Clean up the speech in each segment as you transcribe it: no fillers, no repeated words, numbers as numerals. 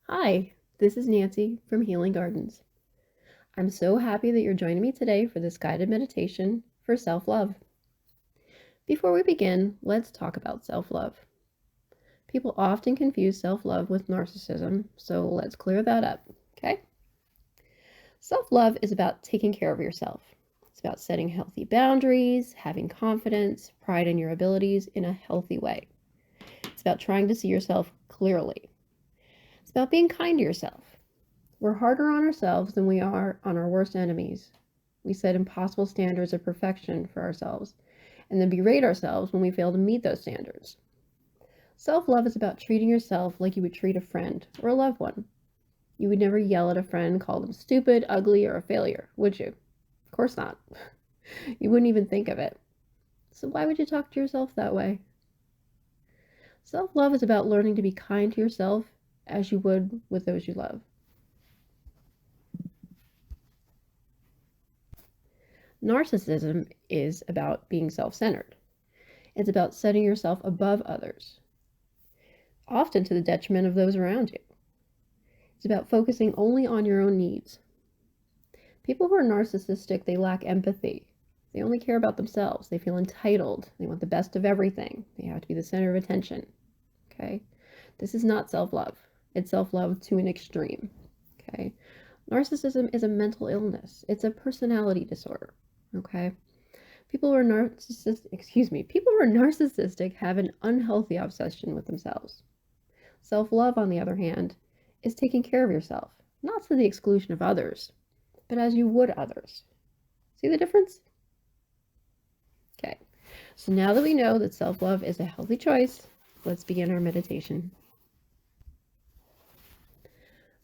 Hi, this is Nancy from Healing Gardens. I'm so happy that you're joining me today for this guided meditation for self-love. Before we begin, let's talk about self-love. People often confuse self-love with narcissism, so let's clear that up, okay? Self-love is about taking care of yourself. It's about setting healthy boundaries, having confidence, pride in your abilities in a healthy way. It's about trying to see yourself clearly. It's about being kind to yourself. We're harder on ourselves than we are on our worst enemies. We set impossible standards of perfection for ourselves, and then berate ourselves when we fail to meet those standards. Self-love is about treating yourself like you would treat a friend or a loved one. You would never yell at a friend, call them stupid, ugly, or a failure, would you? Of course not. You wouldn't even think of it. So why would you talk to yourself that way? Self-love is about learning to be kind to yourself as you would with those you love. Narcissism is about being self-centered. It's about setting yourself above others, often to the detriment of those around you. It's about focusing only on your own needs. People who are narcissistic, they lack empathy. They only care about themselves. They feel entitled. They want the best of everything. They have to be the center of attention. Okay? This is not self-love. It's self-love to an extreme. Okay? Narcissism is a mental illness. It's a personality disorder. Okay? People who are narcissistic have an unhealthy obsession with themselves. Self-love, on the other hand, is taking care of yourself, not to the exclusion of others, but as you would others. See the difference? Okay, so now that we know that self-love is a healthy choice, let's begin our meditation.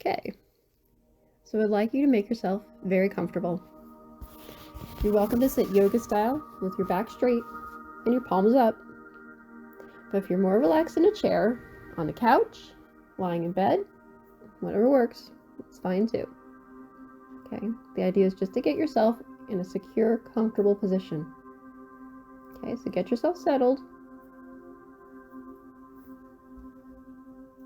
Okay, so I'd like you to make yourself very comfortable. You're welcome to sit yoga style with your back straight and your palms up. But if you're more relaxed in a chair, on the couch, lying in bed, whatever works, it's fine too. Okay, the idea is just to get yourself in a secure, comfortable position. Okay, so get yourself settled.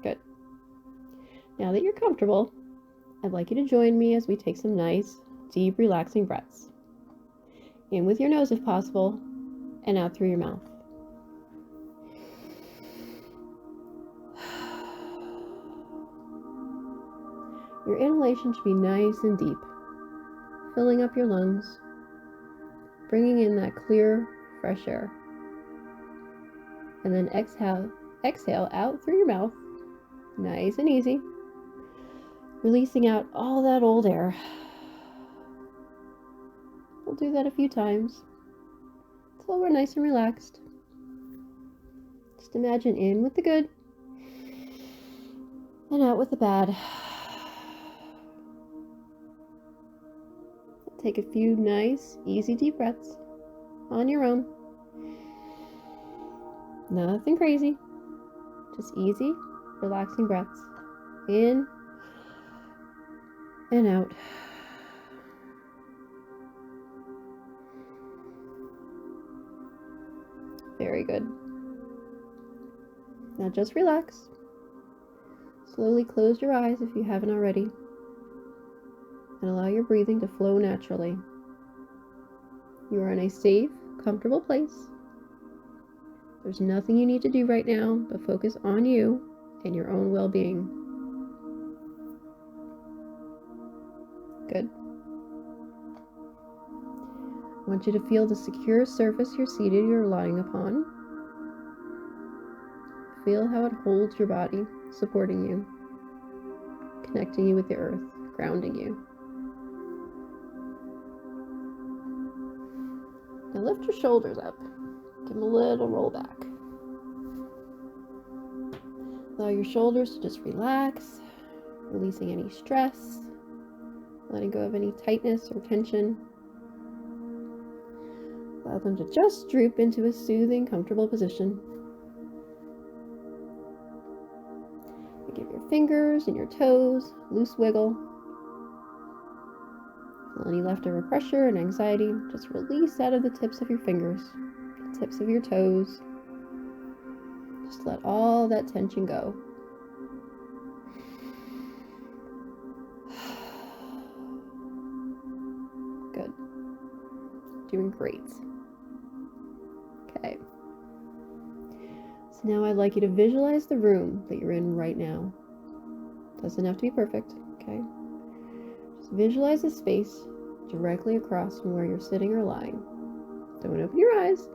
Good. Now that you're comfortable, I'd like you to join me as we take some nice, deep, relaxing breaths. In with your nose if possible, and out through your mouth. Your inhalation should be nice and deep, filling up your lungs, bringing in that clear, fresh air. And then exhale out through your mouth, nice and easy, releasing out all that old air. We'll do that a few times until we're nice and relaxed. Just imagine in with the good and out with the bad. Take a few nice, easy, deep breaths on your own. Nothing crazy, just easy, relaxing breaths. In and out. Very good. Now just relax. Slowly close your eyes if you haven't already, and allow your breathing to flow naturally. You are in a safe, comfortable place. There's nothing you need to do right now but focus on you and your own well-being. Good. I want you to feel the secure surface you're lying upon. Feel how it holds your body, supporting you, connecting you with the earth, grounding you. Now lift your shoulders up. Give them a little roll back. Allow your shoulders to just relax, releasing any stress, letting go of any tightness or tension. Allow them to just droop into a soothing, comfortable position. You give your fingers and your toes a loose wiggle. Feel any leftover pressure and anxiety just release out of the tips of your fingers, the tips of your toes. Just let all that tension go. Doing great. Okay. So now I'd like you to visualize the room that you're in right now. Doesn't have to be perfect, okay? Just visualize a space directly across from where you're sitting or lying. Don't open your eyes.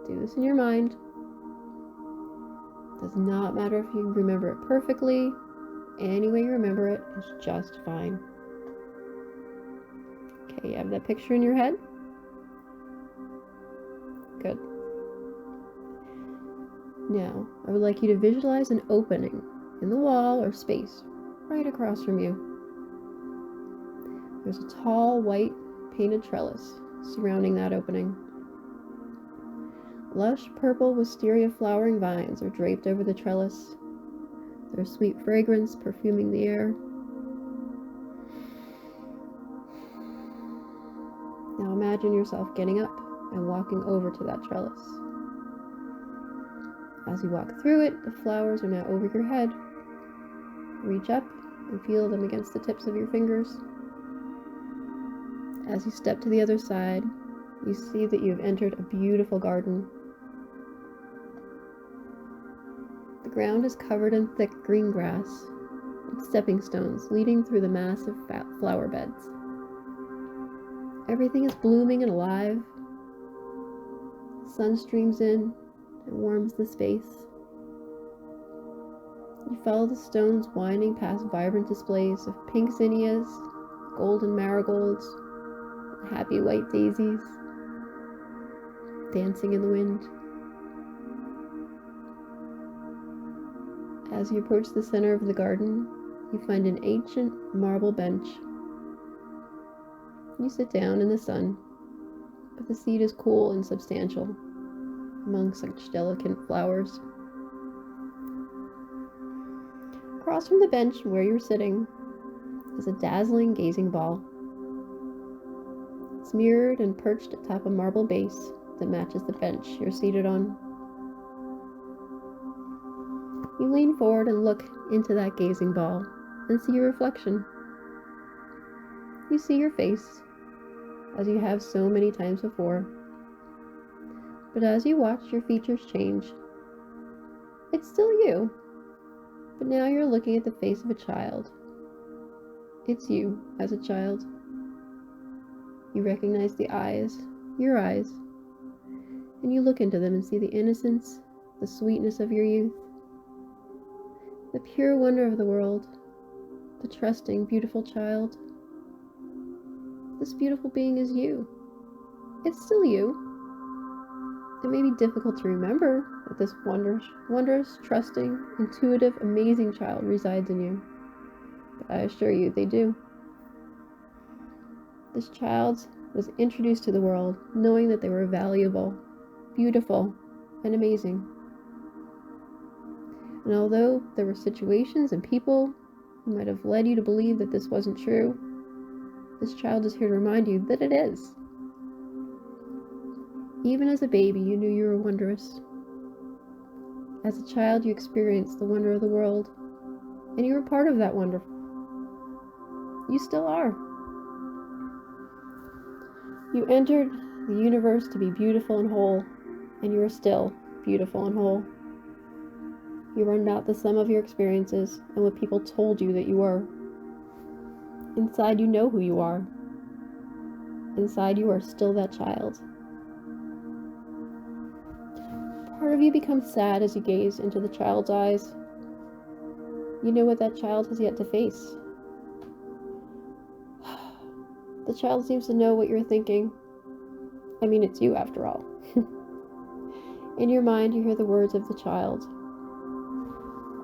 Do this in your mind. Does not matter if you remember it perfectly. Any way you remember it is just fine. Okay, you have that picture in your head? Good. Now, I would like you to visualize an opening in the wall or space right across from you. There's a tall, white, painted trellis surrounding that opening. Lush purple wisteria flowering vines are draped over the trellis. There's sweet fragrance perfuming the air. Now imagine yourself getting up and walking over to that trellis. As you walk through it, the flowers are now over your head. Reach up and feel them against the tips of your fingers. As you step to the other side, you see that you have entered a beautiful garden. The ground is covered in thick green grass, with stepping stones leading through the massive flower beds. Everything is blooming and alive. The sun streams in and warms the space. You follow the stones winding past vibrant displays of pink zinnias, golden marigolds, and happy white daisies dancing in the wind. As you approach the center of the garden, you find an ancient marble bench. You sit down in the sun, but the seat is cool and substantial among such delicate flowers. Across from the bench where you're sitting is a dazzling gazing ball. It's mirrored and perched atop a marble base that matches the bench you're seated on. You lean forward and look into that gazing ball and see your reflection. You see your face, as you have so many times before. But as you watch, your features change. It's still you, but now you're looking at the face of a child. It's you as a child. You recognize the eyes, your eyes, and you look into them and see the innocence, the sweetness of your youth, the pure wonder of the world, the trusting, beautiful child. This beautiful being is you. It's still you. It may be difficult to remember that this wondrous, trusting, intuitive, amazing child resides in you, but I assure you they do. This child was introduced to the world knowing that they were valuable, beautiful, and amazing. And although there were situations and people who might have led you to believe that this wasn't true, this child is here to remind you that it is. Even as a baby, you knew you were wondrous. As a child, you experienced the wonder of the world, and you were part of that wonder. You still are. You entered the universe to be beautiful and whole, and you are still beautiful and whole. You are not the sum of your experiences and what people told you that you were. Inside, you know who you are. Inside, you are still that child. Part of you becomes sad as you gaze into the child's eyes. You know what that child has yet to face. The child seems to know what you're thinking. I mean, it's you after all. In your mind, you hear the words of the child.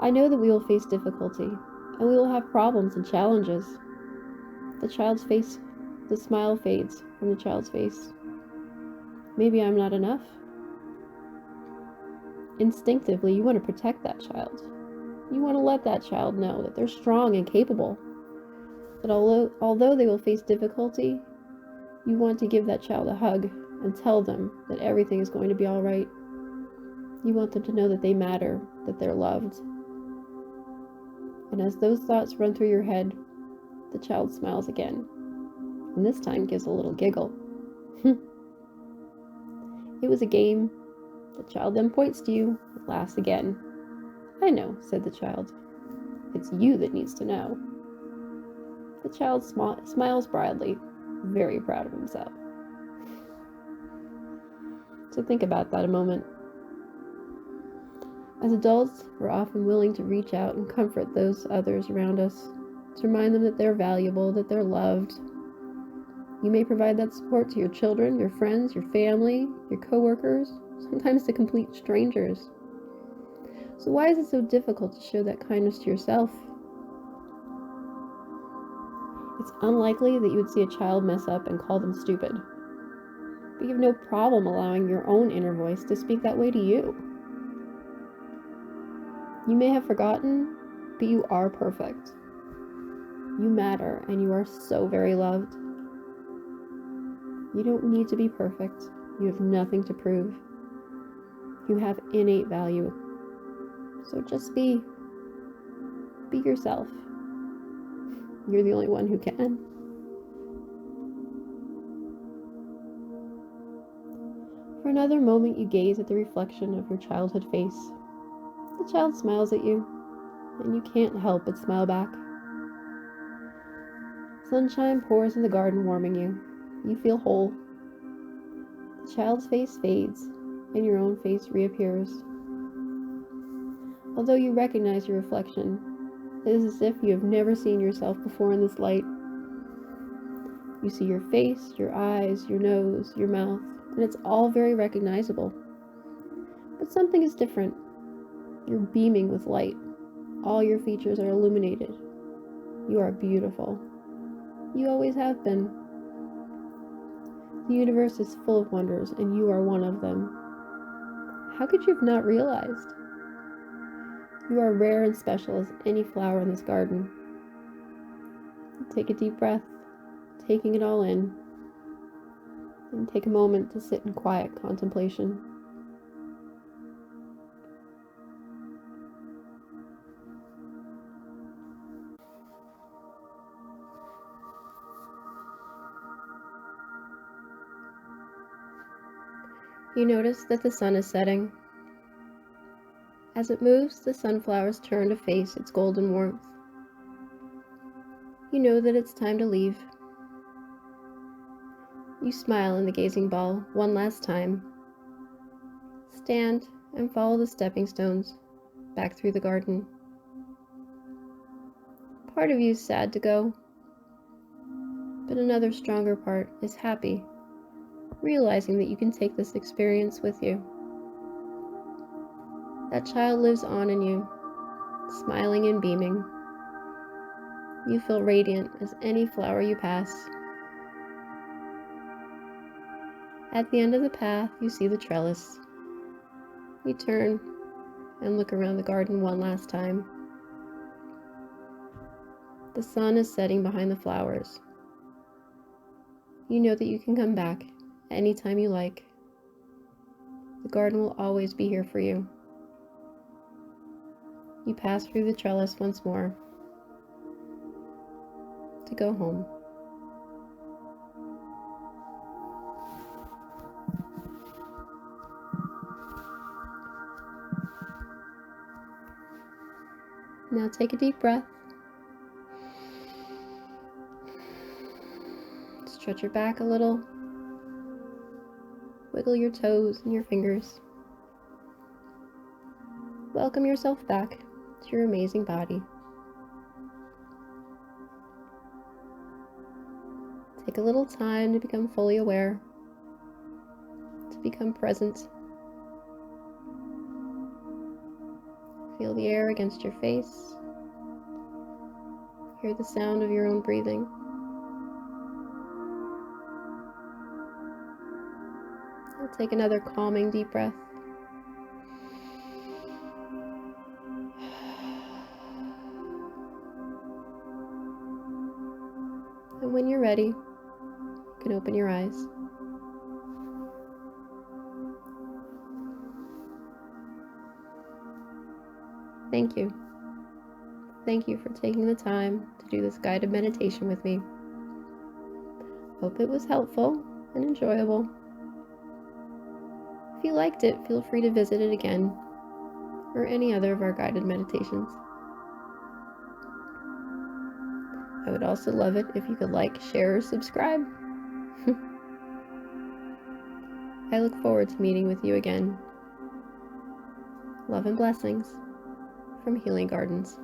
I know that we will face difficulty, and we will have problems and challenges. The smile fades from the child's face. Maybe I'm not enough. Instinctively, you want to protect that child. You want to let that child know that they're strong and capable. That although they will face difficulty, you want to give that child a hug and tell them that everything is going to be all right. You want them to know that they matter, that they're loved. And as those thoughts run through your head, the child smiles again, and this time gives a little giggle. It was a game. The child then points to you and laughs again. I know, said the child. It's you that needs to know. The child smiles broadly, very proud of himself. So think about that a moment. As adults, we're often willing to reach out and comfort those others around us, to remind them that they're valuable, that they're loved. You may provide that support to your children, your friends, your family, your coworkers, sometimes to complete strangers. So why is it so difficult to show that kindness to yourself? It's unlikely that you would see a child mess up and call them stupid. But you have no problem allowing your own inner voice to speak that way to you. You may have forgotten, but you are perfect. You matter, and you are so very loved. You don't need to be perfect. You have nothing to prove. You have innate value. So just be yourself. You're the only one who can. For another moment, you gaze at the reflection of your childhood face. The child smiles at you, and you can't help but smile back. Sunshine pours in the garden, warming you. You feel whole. The child's face fades, and your own face reappears. Although you recognize your reflection, it is as if you have never seen yourself before in this light. You see your face, your eyes, your nose, your mouth, and it's all very recognizable. But something is different. You're beaming with light. All your features are illuminated. You are beautiful. You always have been. The universe is full of wonders, and you are one of them. How could you have not realized? You are rare and special as any flower in this garden. Take a deep breath, taking it all in, and take a moment to sit in quiet contemplation. You notice that the sun is setting. As it moves, the sunflowers turn to face its golden warmth. You know that it's time to leave. You smile in the gazing ball one last time. Stand and follow the stepping stones back through the garden. Part of you is sad to go, but another stronger part is happy, realizing that you can take this experience with you. That child lives on in you, smiling and beaming. You feel radiant as any flower you pass. At the end of the path, you see the trellis. You turn and look around the garden one last time. The sun is setting behind the flowers. You know that you can come back anytime you like. The garden will always be here for you. You pass through the trellis once more to go home. Now take a deep breath. Stretch your back a little. Wiggle your toes and your fingers. Welcome yourself back to your amazing body. Take a little time to become fully aware, to become present. Feel the air against your face. Hear the sound of your own breathing. Now take another calming deep breath. And when you're ready, you can open your eyes. Thank you. Thank you for taking the time to do this guided meditation with me. Hope it was helpful and enjoyable. If you liked it, feel free to visit it again, or any other of our guided meditations. I would also love it if you could like, share, or subscribe. I look forward to meeting with you again. Love and blessings from Healing Gardens.